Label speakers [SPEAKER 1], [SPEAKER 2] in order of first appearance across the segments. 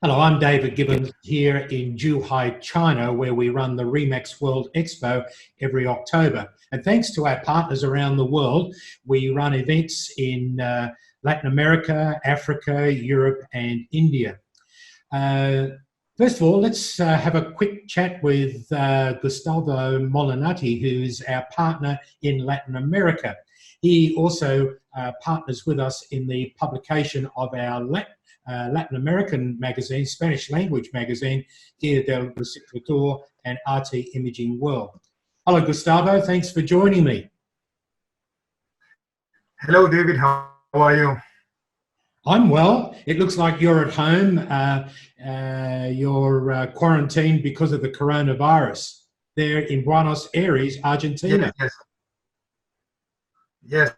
[SPEAKER 1] Hello, I'm David Gibbons here in Zhuhai, China, where we run the Remax World Expo every October. And thanks to our partners around the world, we run events in Latin America, Africa, Europe, and India. First of all, let's have a quick chat with Gustavo Molinatti, who's our partner in Latin America. He also partners with us in the publication of our Latin American magazine, Spanish language magazine, Guia del Reciclador and Arte Imaging World. Hello, Gustavo. Thanks for joining me.
[SPEAKER 2] Hello, David. How are you?
[SPEAKER 1] I'm well. It looks like you're at home. You're quarantined because of the coronavirus there in Buenos Aires, Argentina.
[SPEAKER 2] Yes,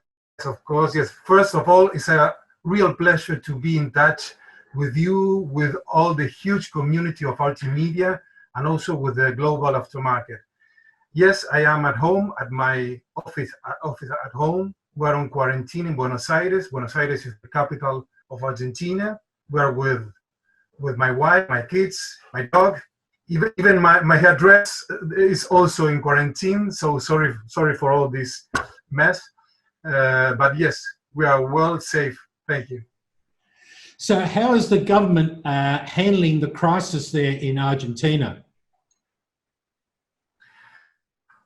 [SPEAKER 2] of course. Yes. First of all, it's a real pleasure to be in touch with you, with all the huge community of RT Media, and also with the global aftermarket. Yes, I am at home, at my office at home. We're on quarantine in Buenos Aires. Buenos Aires is the capital of Argentina. We're with my wife, my kids, my dog. Even my hairdress is also in quarantine. So sorry for all this mess. But yes, we are well safe. Thank you.
[SPEAKER 1] So how is the government handling the crisis there in Argentina?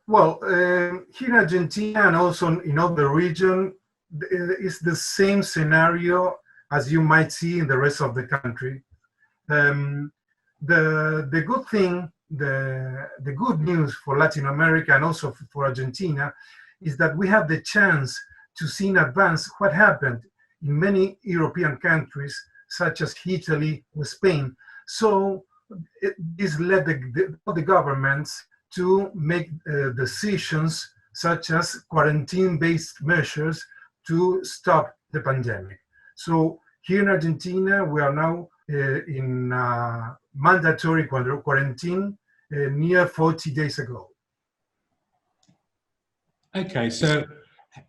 [SPEAKER 2] Well, here in Argentina and also in other region, it's the same scenario as you might see in the rest of the country. The good thing, the good news for Latin America and also for Argentina is that we have the chance to see in advance what happened in many European countries, such as Italy or Spain. So this led the governments to make decisions such as quarantine-based measures to stop the pandemic. So here in Argentina, we are now in mandatory quarantine near 40 days ago.
[SPEAKER 1] Okay, so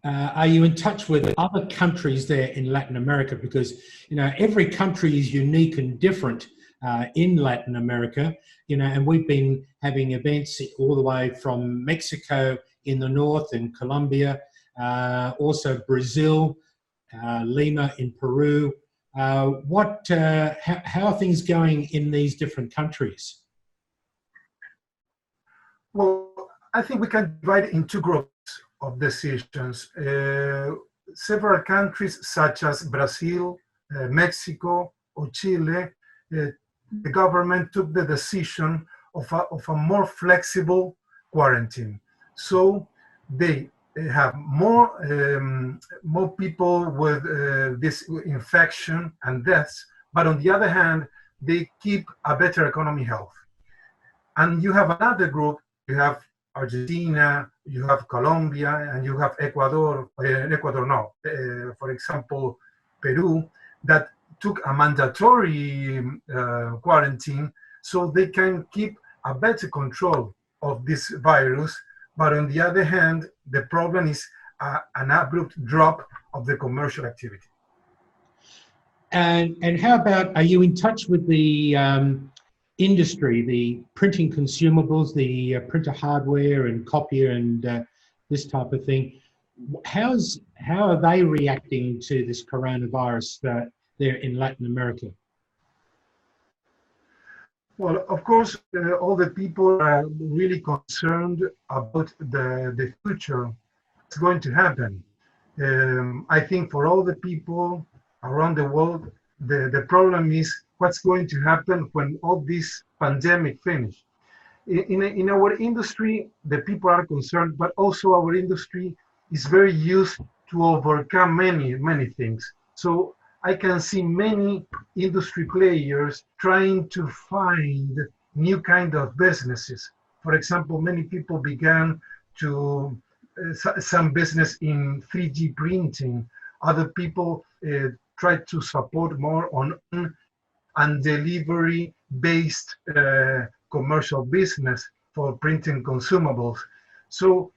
[SPEAKER 1] are you in touch with other countries there in Latin America? Because, every country is unique and different in Latin America, and we've been having events all the way from Mexico in the north and Colombia, also Brazil, Lima in Peru. How are things going in these different countries?
[SPEAKER 2] Well, I think we can divide it into groups of decisions. Several countries such as Brazil, Mexico, or Chile, the government took the decision of a more flexible quarantine. So they have more people with this infection and deaths, but on the other hand, they keep a better economy health. And you have another group, you have Argentina, you have Colombia, and you have Ecuador, for example, Peru, that took a mandatory quarantine so they can keep a better control of this virus. But on the other hand, the problem is an abrupt drop of the commercial activity.
[SPEAKER 1] And how about, are you in touch with the industry, the printing consumables, the printer hardware and copier and this type of thing? How are they reacting to this coronavirus there in Latin America?
[SPEAKER 2] Well, of course, all the people are really concerned about the future, what's going to happen. I think for all the people around the world, the problem is what's going to happen when all this pandemic finishes. In our industry, the people are concerned, but also our industry is very used to overcome many things. So I can see many industry players trying to find new kind of businesses. For example, many people began to some business in 3D printing. Other people tried to support more on and delivery based commercial business for printing consumables. So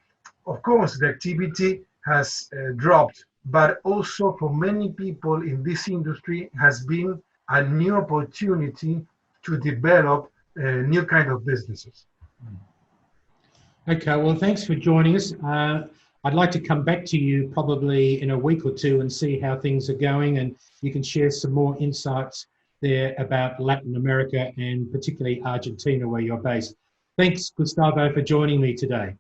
[SPEAKER 2] of course the activity has dropped, but also for many people in this industry has been a new opportunity to develop new kind of businesses.
[SPEAKER 1] Okay, well, thanks for joining us. I'd like to come back to you probably in a week or two and see how things are going, and you can share some more insights there about Latin America and particularly Argentina, where you're based. Thanks, Gustavo, for joining me today.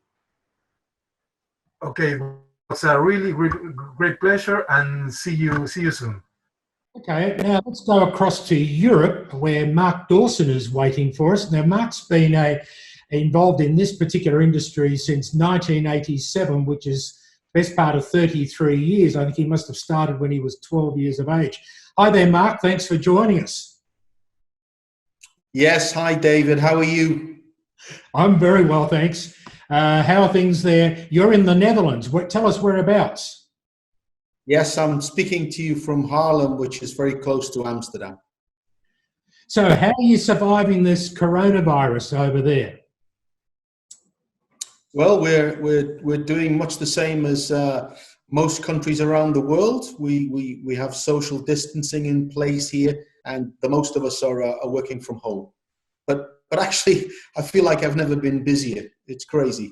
[SPEAKER 2] Okay, it's a really great pleasure, and see you soon.
[SPEAKER 1] Okay, now let's go across to Europe, where Mark Dawson is waiting for us. Now, Mark's been involved in this particular industry since 1987, which is best part of 33 years. I think he must have started when he was 12 years of age. Hi there, Mark. Thanks for joining us.
[SPEAKER 3] Yes, hi, David. How are you?
[SPEAKER 1] I'm very well, thanks. How are things there? You're in the Netherlands. Tell us whereabouts.
[SPEAKER 3] Yes, I'm speaking to you from Haarlem, which is very close to Amsterdam.
[SPEAKER 1] So how are you surviving this coronavirus over there?
[SPEAKER 3] Well, we're doing much the same as most countries around the world. We have social distancing in place here, and the most of us are working from home. But actually, I feel like I've never been busier. It's crazy.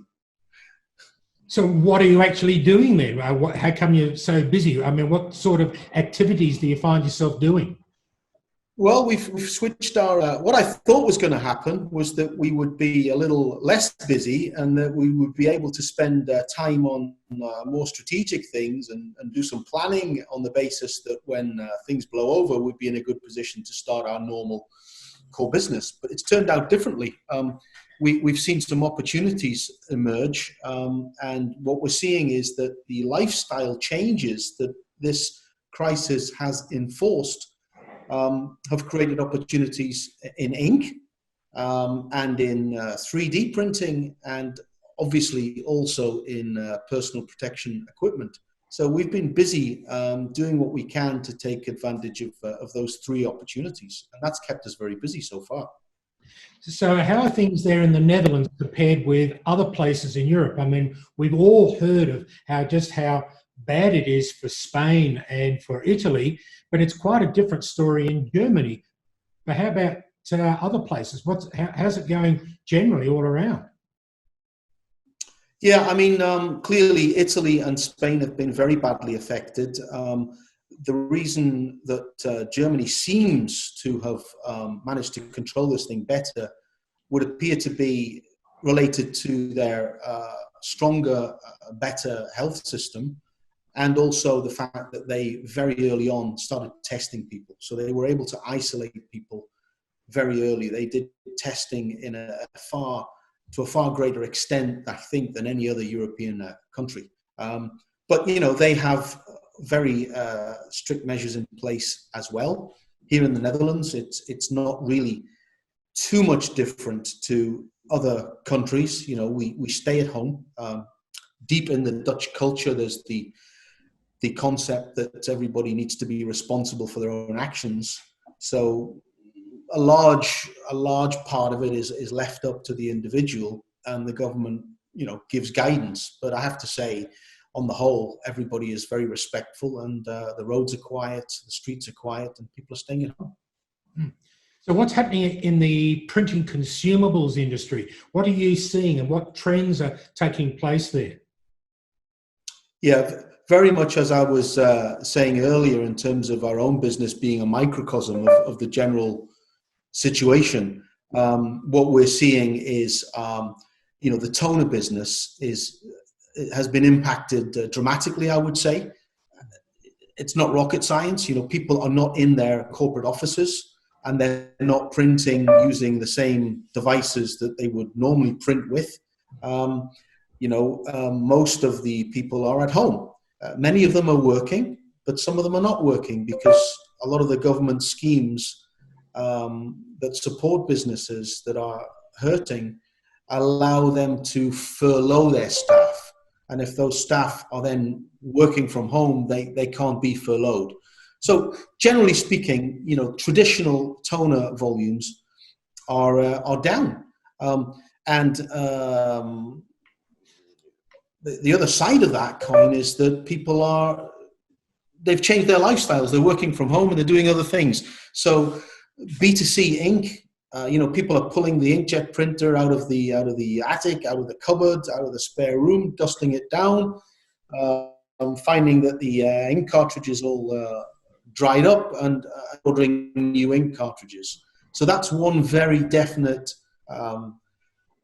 [SPEAKER 1] So what are you actually doing then? How come you're so busy? I mean, what sort of activities do you find yourself doing?
[SPEAKER 3] Well, we've switched our, what I thought was going to happen was that we would be a little less busy and that we would be able to spend time on more strategic things and do some planning on the basis that when things blow over, we'd be in a good position to start our normal core business. But it's turned out differently. We've seen some opportunities emerge, and what we're seeing is that the lifestyle changes that this crisis has enforced have created opportunities in ink and in 3D printing, and obviously also in personal protection equipment. So we've been busy doing what we can to take advantage of those three opportunities, and that's kept us very busy so far.
[SPEAKER 1] So how are things there in the Netherlands compared with other places in Europe? I mean, we've all heard of how bad it is for Spain and for Italy, but it's quite a different story in Germany. But how about other places? How's it going generally all around?
[SPEAKER 3] Yeah, I mean, clearly Italy and Spain have been very badly affected. The reason that Germany seems to have managed to control this thing better would appear to be related to their stronger, better health system, and also the fact that they very early on started testing people. So they were able to isolate people very early. They did testing in to a far greater extent, I think, than any other European country. But, you know, they have very strict measures in place as well. Here in the Netherlands, it's not really too much different to other countries. You know, we stay at home. Deep in the Dutch culture, there's the concept that everybody needs to be responsible for their own actions. So a large part of it is left up to the individual, and the government, you know, gives guidance. But I have to say, on the whole, everybody is very respectful, and the roads are quiet, the streets are quiet, and people are staying at home.
[SPEAKER 1] So what's happening in the printing consumables industry? What are you seeing, and what trends are taking place there?
[SPEAKER 3] Yeah, very much as I was saying earlier, in terms of our own business being a microcosm of the general situation, what we're seeing is, you know, the toner business has been impacted dramatically, I would say. It's not rocket science. You know, people are not in their corporate offices, and they're not printing using the same devices that they would normally print with. You know, most of the people are at home. Many of them are working, but some of them are not working because a lot of the government schemes that support businesses that are hurting allow them to furlough their staff. And if those staff are then working from home, they can't be furloughed. So generally speaking, you know, traditional toner volumes are down. The other side of that coin is that people are they've changed their lifestyles. They're working from home and they're doing other things. So B2C ink, people are pulling the inkjet printer out of the attic, out of the cupboard, out of the spare room, dusting it down, finding that the ink cartridges all dried up, and ordering new ink cartridges. So that's one very definite,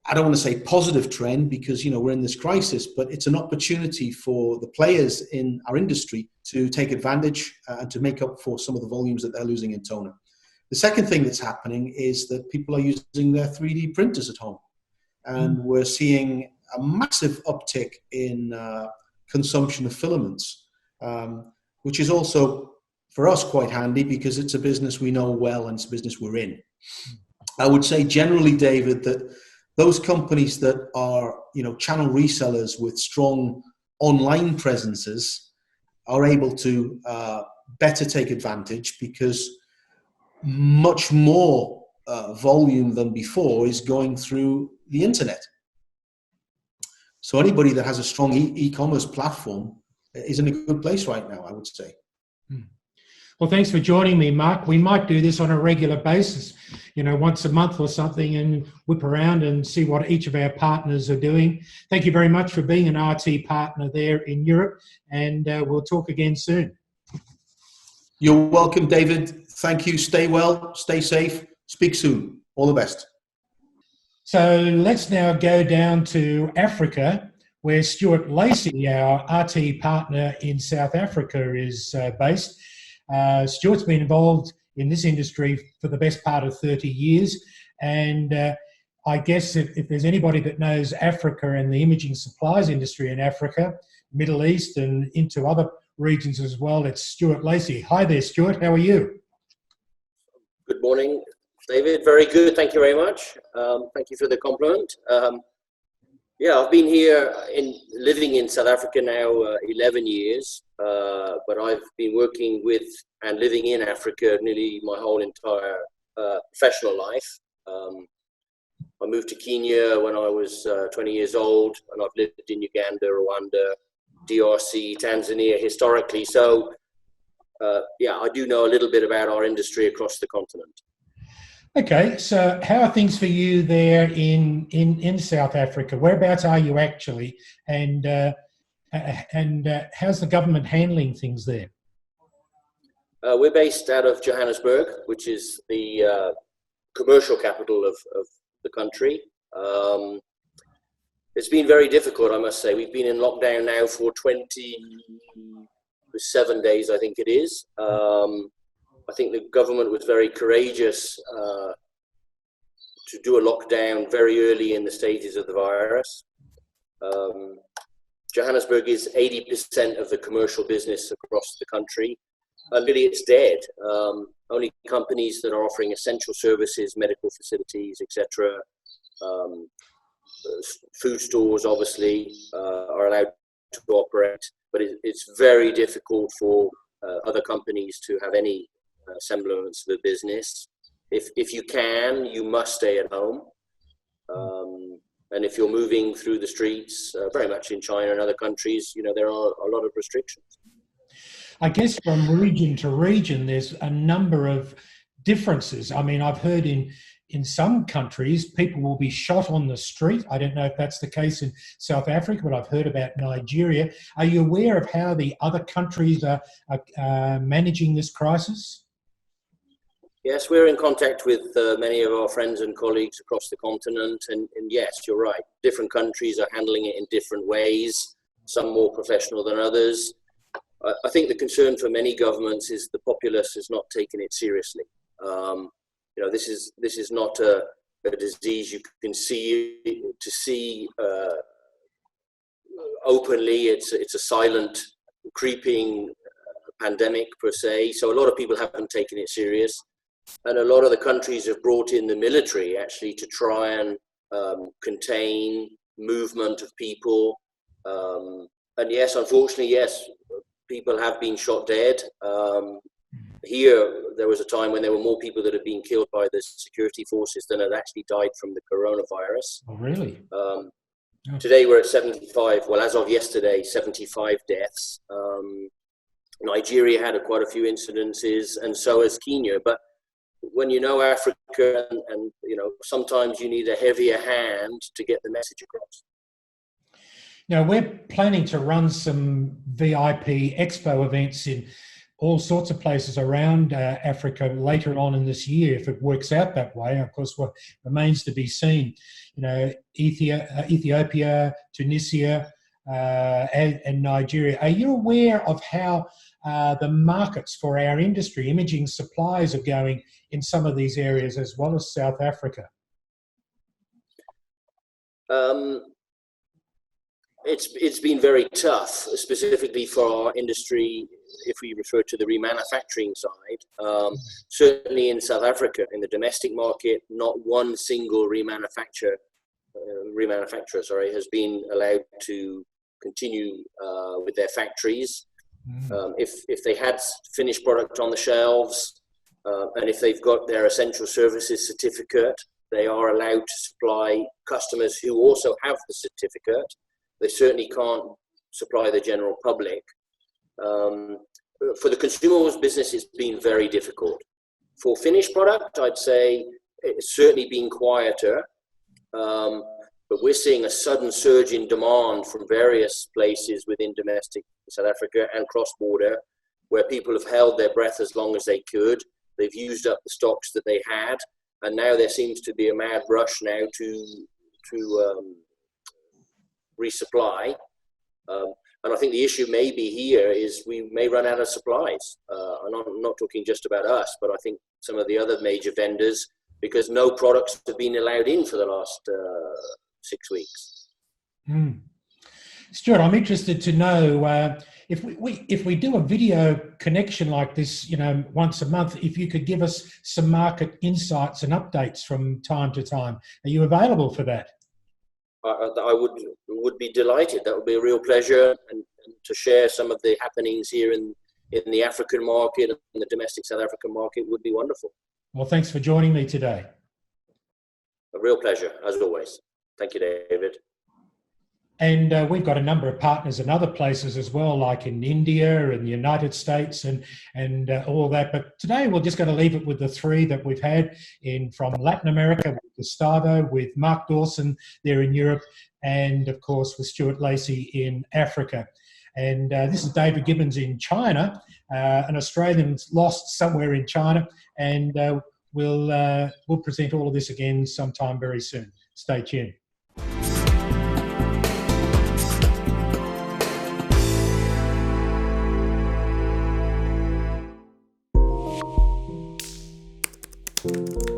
[SPEAKER 3] I don't want to say positive trend, because we're in this crisis, but it's an opportunity for the players in our industry to take advantage and to make up for some of the volumes that they're losing in toner. The second thing that's happening is that people are using their 3D printers at home, and we're seeing a massive uptick in consumption of filaments, which is also for us quite handy because it's a business we know well and it's a business we're in. I would say generally, David, that those companies that are, channel resellers with strong online presences are able to better take advantage, because much more volume than before is going through the internet. So anybody that has a strong e-commerce platform is in a good place right now, I would say.
[SPEAKER 1] Well, thanks for joining me, Mark. We might do this on a regular basis, once a month or something, and whip around and see what each of our partners are doing. Thank you very much for being an RT partner there in Europe, and we'll talk again soon.
[SPEAKER 3] You're welcome, David. Thank you. Stay well, stay safe. Speak soon. All the best.
[SPEAKER 1] So let's now go down to Africa, where Stuart Lacey, our RT partner in South Africa, is based. Stuart's been involved in this industry for the best part of 30 years. And I guess if there's anybody that knows Africa and the imaging supplies industry in Africa, Middle East and into other regions as well, it's Stuart Lacey. Hi there, Stuart. How are you?
[SPEAKER 4] Good morning, David. Very good. Thank you very much. Thank you for the compliment. I've been here living in South Africa now 11 years, but I've been working with and living in Africa nearly my whole entire professional life. I moved to Kenya when I was 20 years old, and I've lived in Uganda, Rwanda, DRC, Tanzania historically. So, I do know a little bit about our industry across the continent.
[SPEAKER 1] Okay, so how are things for you there in South Africa? Whereabouts are you actually, and how's the government handling things there?
[SPEAKER 4] We're based out of Johannesburg, which is the commercial capital of the country. It's been very difficult, I must say. We've been in lockdown now for 27 days, I think it is. I think the government was very courageous to do a lockdown very early in the stages of the virus. Johannesburg is 80% of the commercial business across the country, and really it's dead. Only companies that are offering essential services, medical facilities, etc., food stores obviously are allowed to operate, but it's very difficult for other companies to have any semblance of a business. If you can, you must stay at home. And if you're moving through the streets, very much in China and other countries, there are a lot of restrictions.
[SPEAKER 1] I guess from region to region, there's a number of differences. I mean, I've heard in some countries, people will be shot on the street. I don't know if that's the case in South Africa, but I've heard about Nigeria. Are you aware of how the other countries are managing this crisis?
[SPEAKER 4] Yes, we're in contact with many of our friends and colleagues across the continent. And yes, you're right. Different countries are handling it in different ways, some more professional than others. I think the concern for many governments is the populace is not taking it seriously. This is not a disease you can see openly. It's a silent, creeping pandemic per se. So a lot of people haven't taken it serious, and a lot of the countries have brought in the military actually to try and contain movement of people. And yes, unfortunately, yes, people have been shot dead. Here, there was a time when there were more people that had been killed by the security forces than had actually died from the coronavirus.
[SPEAKER 1] Oh, really?
[SPEAKER 4] Today we're at 75. Well, as of yesterday, 75 deaths. Nigeria had quite a few incidences, and so has Kenya. But when you know Africa, and sometimes you need a heavier hand to get the message across.
[SPEAKER 1] Now, we're planning to run some VIP Expo events in all sorts of places around Africa later on in this year, if it works out that way. Of course, what remains to be seen. Ethiopia, Tunisia, and Nigeria. Are you aware of how the markets for our industry, imaging supplies, are going in some of these areas, as well as South Africa?
[SPEAKER 4] It's been very tough, specifically for our industry, if we refer to the remanufacturing side. Certainly in South Africa, in the domestic market, not one single remanufacturer has been allowed to continue with their factories. If they had finished product on the shelves, and if they've got their essential services certificate, they are allowed to supply customers who also have the certificate. They certainly can't supply the general public. For the consumables business, it's been very difficult. For finished product, I'd say it's certainly been quieter, but we're seeing a sudden surge in demand from various places within domestic South Africa and cross-border, where people have held their breath as long as they could. They've used up the stocks that they had, and now there seems to be a mad rush now to resupply. And I think the issue maybe here is we may run out of supplies. And I'm not talking just about us, but I think some of the other major vendors, because no products have been allowed in for the last 6 weeks.
[SPEAKER 1] Stuart, I'm interested to know if we do a video connection like this, once a month, if you could give us some market insights and updates from time to time. Are you available for that?
[SPEAKER 4] I would be delighted. That would be a real pleasure, and to share some of the happenings here in the African market and the domestic South African market would be wonderful.
[SPEAKER 1] Well, thanks for joining me today.
[SPEAKER 4] A real pleasure, as always. Thank you, David.
[SPEAKER 1] And we've got a number of partners in other places as well, like in India and the United States and all that. But today we're just going to leave it with the three that we've had from Latin America, with Gustavo, with Mark Dawson there in Europe, and of course with Stuart Lacey in Africa. And this is David Gibbons in China, an Australian's lost somewhere in China, and we'll present all of this again sometime very soon. Stay tuned.
[SPEAKER 5] Thank you.